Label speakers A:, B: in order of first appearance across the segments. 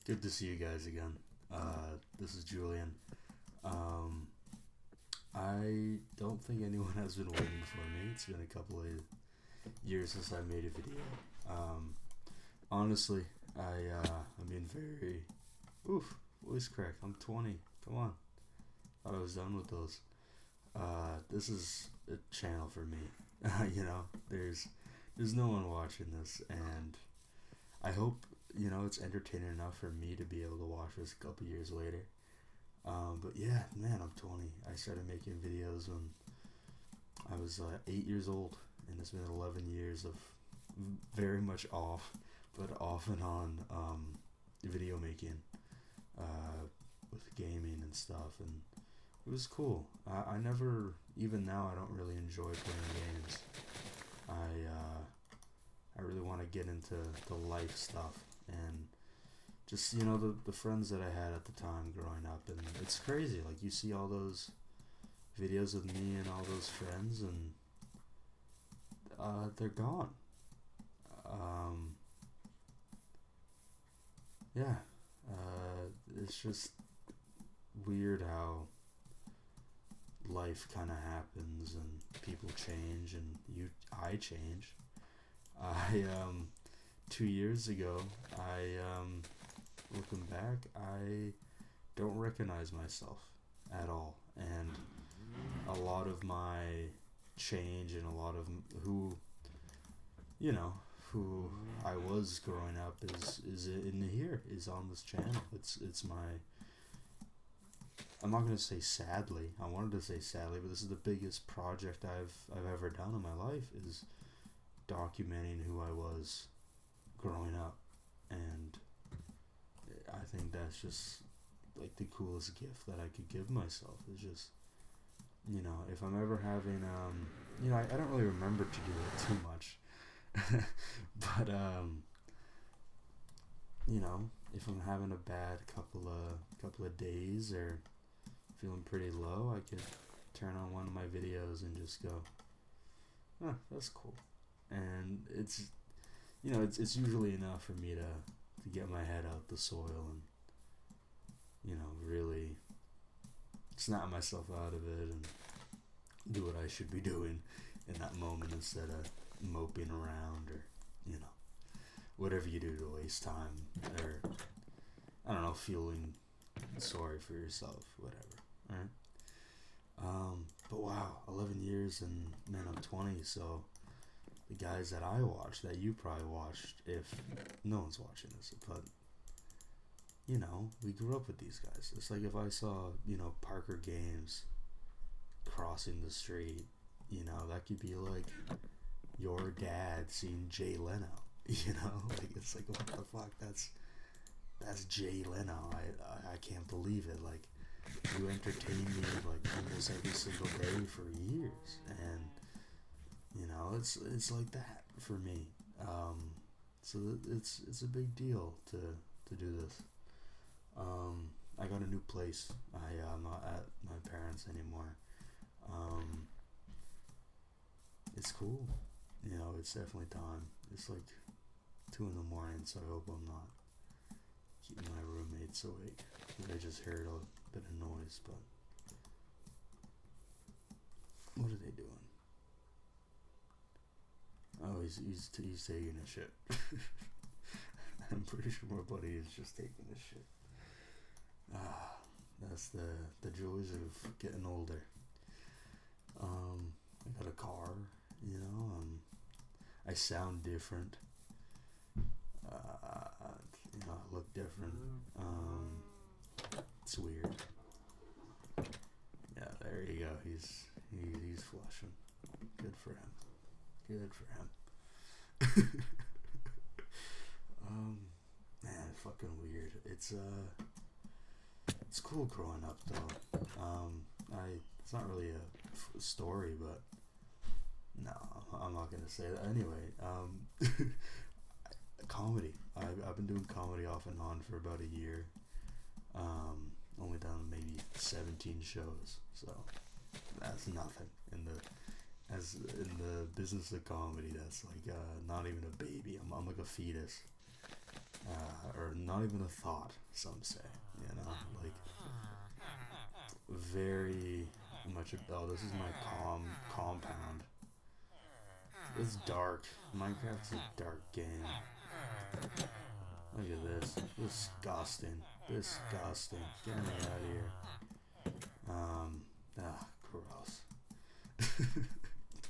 A: Good to see you guys again. This is Julian. Um, I don't think anyone has been waiting for me. It's been a couple of years since I made a video. Um, Honestly, I'm being very, oof, voice crack. I'm 20. Come on, thought I was done with those. This is a channel for me. There's no one watching this, and I hope it's entertaining enough for me to be able to watch this a couple years later. But yeah, man, I'm 20. I started making videos when I was 8 years old, and it's been 11 years of very much off, but off and on video making uh, with gaming and stuff, and it was cool. I never, even now, I don't really enjoy playing games. I really want to get into the life stuff and just the friends that I had at the time growing up, and it's crazy. Like you see all those videos of me and all those friends, and they're gone. Um, yeah, it's just weird how life kind of happens and people change and I change. I 2 years ago, I looking back, I don't recognize myself at all, and a lot of my change and a lot of you know who I was growing up is in here, is on this channel. It's my, I'm not gonna say sadly. I wanted to say sadly, but this is the biggest project I've ever done in my life, is documenting who I was growing up, and I think that's just like the coolest gift that I could give myself, is just if I'm ever having I don't really remember to do it too much, but if I'm having a bad couple of days or feeling pretty low, I could turn on one of my videos and just go, huh, that's cool. And it's usually enough for me to get my head out the soil and really snap myself out of it and do what I should be doing in that moment, instead of moping around or whatever you do to waste time, or I don't know, feeling sorry for yourself, whatever. Right? But wow, 11 years, and man, I'm 20, so the guys that I watched, that you probably watched, if no one's watching this, but we grew up with these guys. It's like if I saw, Parker Games crossing the street, that could be like your dad seeing Jay Leno, like it's like, what the fuck, that's Jay Leno. I can't believe it. Like, you entertained me like almost every single day for years, and it's like that for me. So it's a big deal to do this. I got a new place. I'm not at my parents anymore. Um, it's cool. It's definitely time. It's like 2 in the morning, so I hope I'm not keeping my roommates awake. I just heard a bit of noise, but what are they doing? Oh, he's taking a shit. I'm pretty sure my buddy is just taking a shit. Ah, that's the joys of getting older. I got a car, I sound different. I look different. It's weird. Yeah, there you go. He's flushing. Good for him. Good for him. Man, fucking weird. It's cool growing up though. It's not really a story, but no, I'm not gonna say that. Anyway, comedy. I've been doing comedy off and on for about a year. Only done maybe 17 shows, so that's nothing in the business of comedy. That's like not even a baby. I'm like a fetus, or not even a thought, some say, you know, like, very much, oh, this is my compound. It's dark. Minecraft's a dark game. Look at this. Disgusting. Disgusting. Get me out of here. Gross.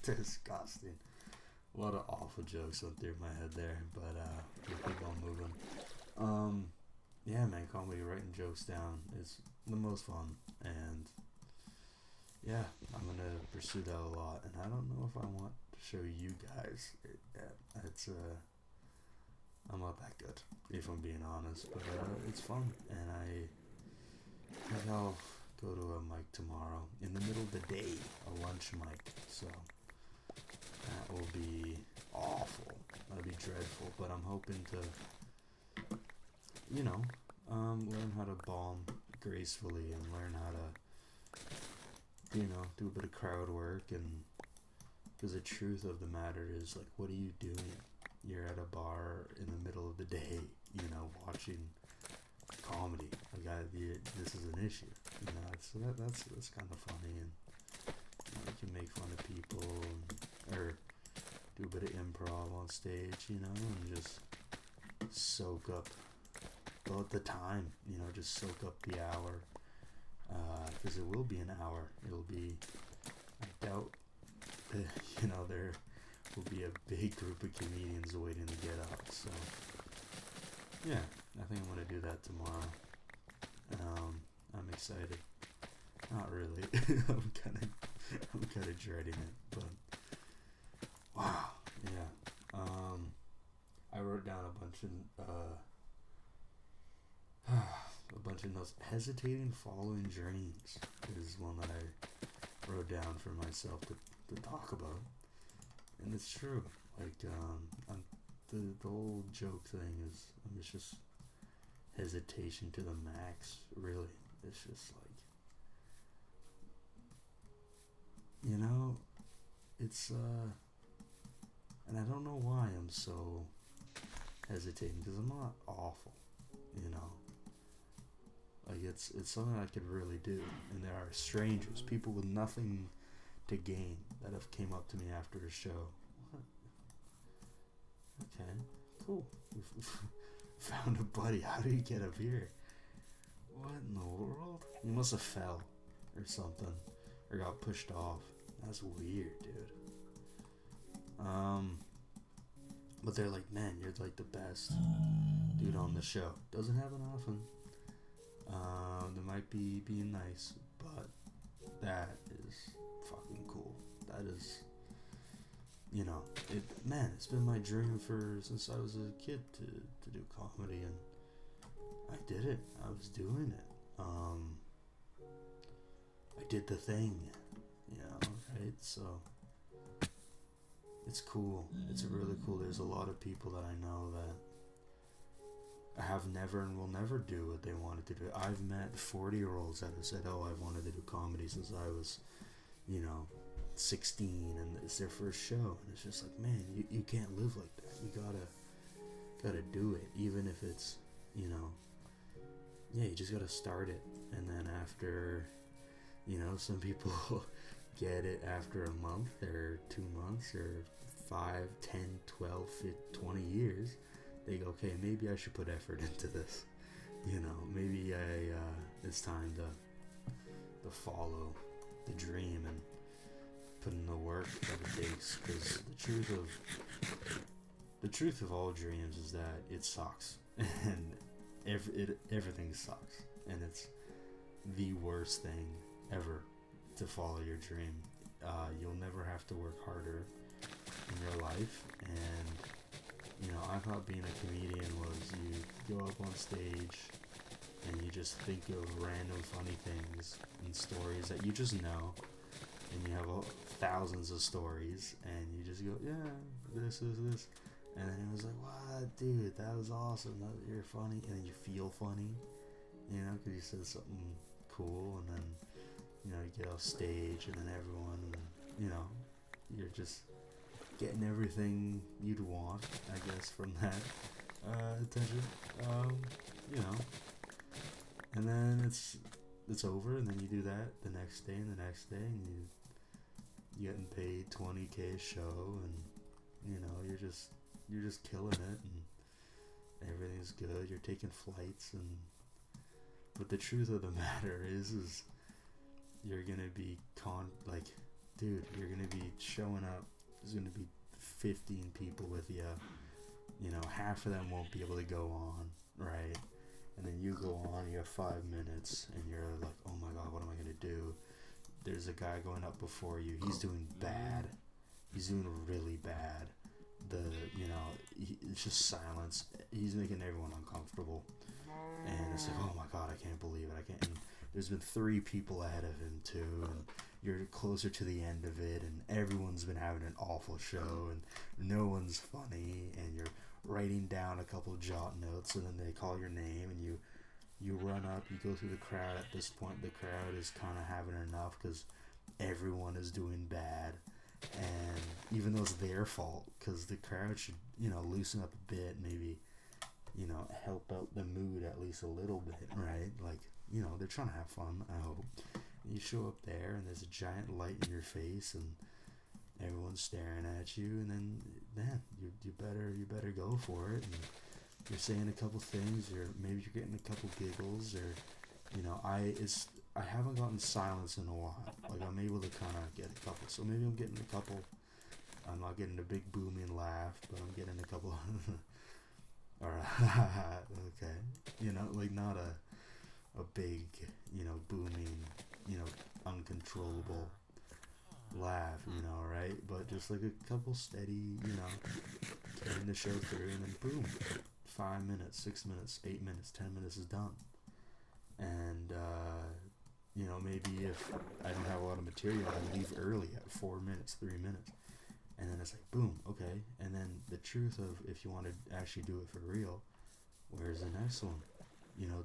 A: Disgusting. A lot of awful jokes went through my head there, but we'll keep on moving. Yeah, man, comedy, writing jokes down is the most fun, and yeah, I'm gonna pursue that a lot. And I don't know if I want to show you guys. It's I'm not that good, if I'm being honest, but it's fun, and I think I'll go to a mic tomorrow in the middle of the day, a lunch mic. So that will be awful. That'll be dreadful. But I'm hoping to, you know, learn how to bomb gracefully and learn how to, you know, do a bit of crowd work. And because the truth of the matter is, like, what are you doing? You're at a bar in the middle of the day, you know, watching comedy. Like, this is an issue, you know. So that's kind of funny, and you know, you can make fun of people, or do a bit of improv on stage, you know, and just soak up the time, you know, just soak up the hour, because it will be an hour. It'll be, I doubt, you know, there will be a big group of comedians waiting to get up. So yeah, I think I'm gonna do that tomorrow. I'm excited. Not really. I'm kind of dreading it, but wow, yeah. I wrote down a bunch of notes. Hesitating following dreams is one that I wrote down for myself to talk about, and it's true. Like, the whole joke thing is, it's just hesitation to the max. Really, it's just like, you know, it's and I don't know why I'm so hesitating, because I'm not awful, you know. Like, it's something I could really do, and there are strangers, people with nothing to gain, that have came up to me after a show. What? Okay, cool. We've found a buddy. How did you get up here? What in the world? You must have fell or something, or got pushed off. That's weird, dude. But they're like, man, you're like the best dude on the show. Doesn't happen often. They might be being nice, but that is fucking cool. That is, you know, it's been my dream since I was a kid to do comedy, and I did it. I was doing it. I did the thing, you know, right? So it's cool. It's really cool. There's a lot of people that I know that have never and will never do what they wanted to do. I've met 40-year-olds that have said, oh, I've wanted to do comedy since I was, you know, 16, and it's their first show. And it's just like, man, you can't live like that. You gotta do it, even if it's, you know, yeah, you just gotta start it. And then after, you know, some people get it after a month or 2 months or 5, 10, 12, 15, 20 years. They go, okay, maybe I should put effort into this. You know, maybe it's time to follow the dream and put in the work that it takes. Because the truth of all dreams is that it sucks, and everything sucks, and it's the worst thing ever to follow your dream. You'll never have to work harder in your life, and you know, I thought being a comedian was you go up on stage and you just think of random funny things and stories that you just know, and you have thousands of stories, and you just go, yeah, this, and then it was like, wow, dude, that was awesome, you're funny, and then you feel funny, you know, because you said something cool, and then, you know, you get off stage, and then everyone, you know, you're just getting everything you'd want, I guess, from that attention. you know, and then it's over, and then you do that the next day and the next day, and you getting paid 20K a show, and you know you're just killing it, and everything's good. You're taking flights, and but the truth of the matter is you're gonna be like, dude, you're gonna be showing up. There's gonna be 15 people with you. You know, half of them won't be able to go on, right? And then you go on, you have 5 minutes, and you're like, oh my god, what am I gonna do? There's a guy going up before you. He's doing bad. He's doing really bad. It's just silence. He's making everyone uncomfortable. And it's like, oh my god, I can't believe it. I can't. And there's been 3 people ahead of him too, and you're closer to the end of it, and everyone's been having an awful show, and no one's funny, and you're writing down a couple jot notes, and then they call your name, and you run up, you go through the crowd. At this point, the crowd is kind of having enough because everyone is doing bad, and even though it's their fault, because the crowd should, loosen up a bit, maybe, help out the mood at least a little bit, right? Like, they're trying to have fun, I hope. You show up there, and there's a giant light in your face, and everyone's staring at you, and then, man, you better go for it, and you're saying a couple things, maybe you're getting a couple giggles, or, I haven't gotten silence in a while. Like, I'm able to kind of get a couple, so maybe I'm getting a couple. I'm not getting a big booming laugh, but I'm getting a couple, or, okay, like not a big, booming, uncontrollable laugh, right? But just like a couple steady, carrying the show through, and then boom, 5 minutes, 6 minutes, 8 minutes, 10 minutes is done. And, maybe if I don't have a lot of material, I leave early at 4 minutes, 3 minutes. And then it's like, boom, okay. And then the truth of, if you want to actually do it for real, where's the next one?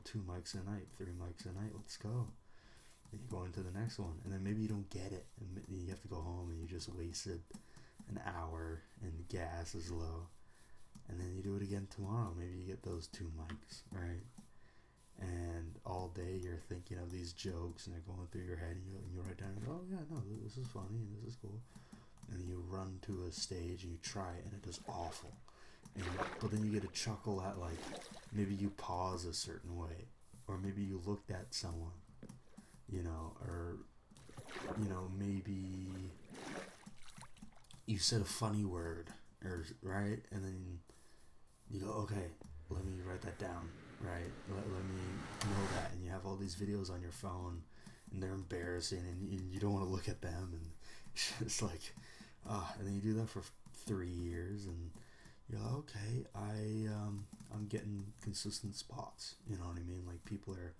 A: 2 mics a night, 3 mics a night, let's go. And you go into the next one, and then maybe you don't get it, and you have to go home, and you just wasted an hour, and the gas is low. And then you do it again tomorrow. Maybe you get those 2 mics, right? And all day you're thinking of these jokes, and they're going through your head, and you write down, and go, oh yeah, no, this is funny, and this is cool. And then you run to a stage, and you try it, and it does awful. But then you get a chuckle at, like, maybe you pause a certain way, or maybe you looked at someone, or, maybe you said a funny word, or, right? And then you go, okay, let me write that down, right? Let me know that. And you have all these videos on your phone, and they're embarrassing, and you don't want to look at them, and it's like, and then you do that for 3 years, and you're like, okay, I'm getting consistent spots, you know what I mean? Like, people are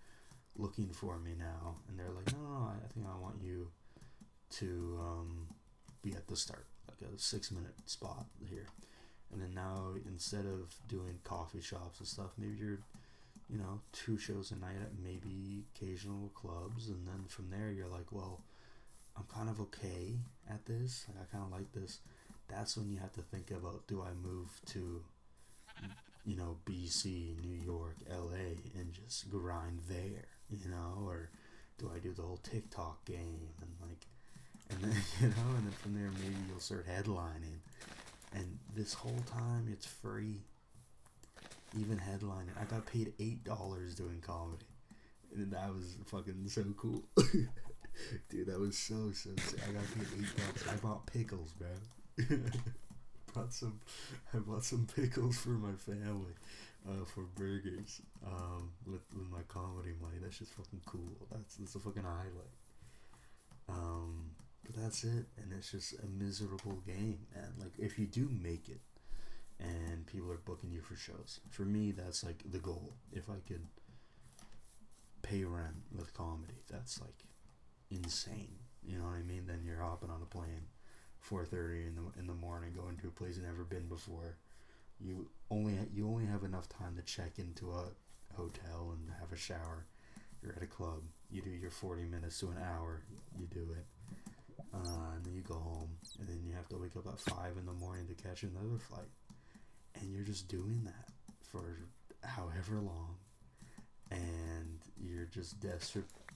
A: looking for me now, and they're like, no, I think I want you to be at the start, like a 6-minute spot here. And then now, instead of doing coffee shops and stuff, maybe you're 2 shows a night at maybe occasional clubs, and then from there you're like, well, I'm kind of okay at this, like, I kind of like this. That's when you have to think about, do I move to BC, New York, LA, and just grind there, or do I do the whole TikTok game, and then and then from there maybe you'll start headlining, and this whole time it's free. Even headlining, I got paid $8 doing comedy, and that was fucking so cool. Dude, that was so sick. I got paid $8. I bought pickles, bro. I bought some pickles for my family, for burgers, with my comedy money. That's just fucking cool. That's a fucking highlight. But that's it, and it's just a miserable game, man. Like, if you do make it, and people are booking you for shows, for me, that's like the goal. If I could pay rent with comedy, that's like insane. You know what I mean? Then you're hopping on a plane 4:30 in the morning, going to a place you've never been before. You only have enough time to check into a hotel and have a shower. You're at a club. You do your 40 minutes to an hour. You do it, and then you go home, and then you have to wake up at 5 in the morning to catch another flight, and you're just doing that for however long, they're just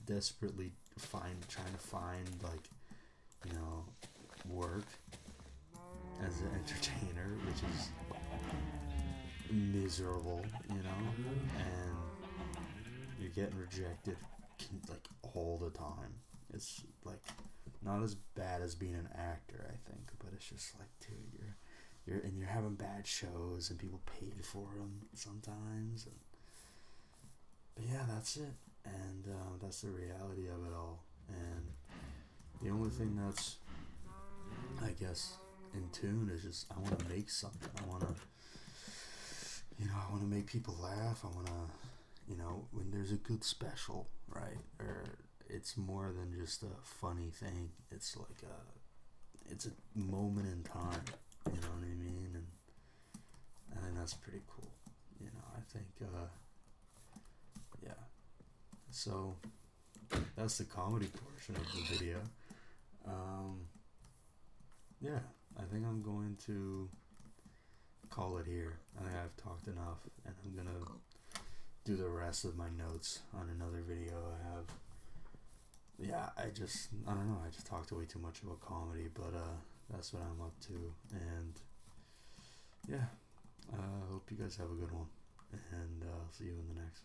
A: desperately trying to find, like, you know, work as an entertainer, which is miserable, you know, and you're getting rejected like all the time. It's like not as bad as being an actor, I think, but it's just like, dude, you're having bad shows and people paid for them sometimes. But yeah, that's it, and that's the reality of it all. And the only thing that's, I guess, in tune is just I want to make something. I want to, I want to make people laugh. I want to, when there's a good special, right? Or it's more than just a funny thing. It's like it's a moment in time. You know what I mean? And I think that's pretty cool. I think, yeah. So that's the comedy portion of the video. Yeah, I think I'm going to call it here. I think I've talked enough, and I'm gonna do the rest of my notes on another video I have. Yeah, I don't know, I just talked way too much about comedy, but that's what I'm up to, and yeah, I hope you guys have a good one, and I'll see you in the next.